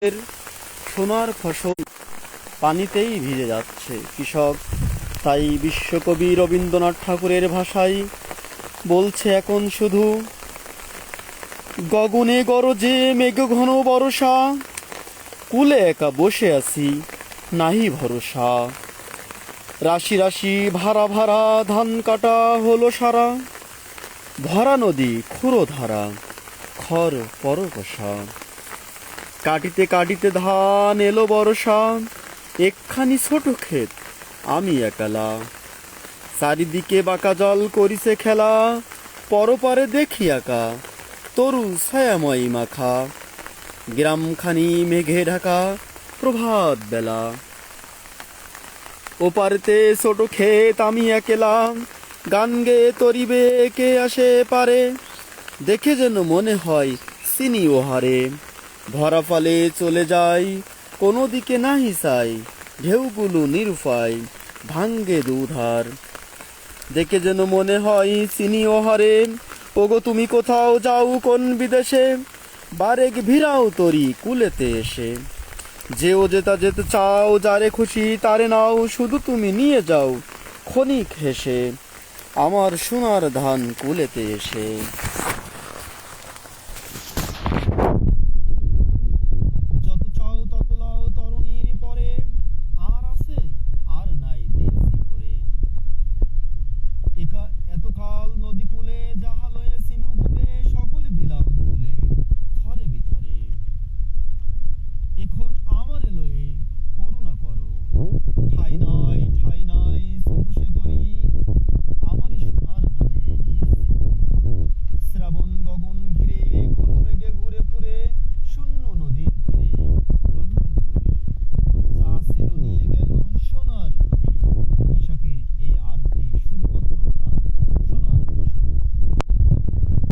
এর সোনার ফসল পানিতেই ভিজে যাচ্ছে কৃষক। তাই বিশ্বকবি রবীন্দ্রনাথ ঠাকুরের ভাষায় বলছে এখন শুধু, গগনে গরজে মেঘ ঘন বরষা, কুলে একা বসে আছি নাহি ভরসা। রাশি রাশি ভাড়া ভাড়া ধান কাটা হলো সারা, ভরা নদী খুঁড়ো ধারা খর পরকষা। কাটিতে কাটিতে ধান এলো বর্ষা, একখানি ছোট ক্ষেত আমি একালা। চারিদিকে বাঁকা জল করিছে খেলা, পরপারে দেখি আঁকা তরু ছায়াময়ী মাখা। গ্রামখানি মেঘে ঢাকা প্রভাত বেলা, ওপারেতে ছোট ক্ষেত আমি একেলা। গান গেয়ে তরিবে কে আসে পারে, দেখে যেন মনে হয় চিনি ওহারে। ভরা ফালে চলে যাই কোনো দিকে নাহি চাই, ঢেউগুলো নিরুপায় ভাঙ্গে দুধার। দেখে যেন মনে হয় চিনি ওহারে, ওগো তুমি কোথাও যাও কোন বিদেশে, বারেক ভিড়াও তরি কুলেতে এসে। যেও যেতা যেতে চাও যারে খুশি তারে নাও, শুধু তুমি নিয়ে যাও ক্ষণিক হেসে আমার সোনার ধান কুলেতে এসে।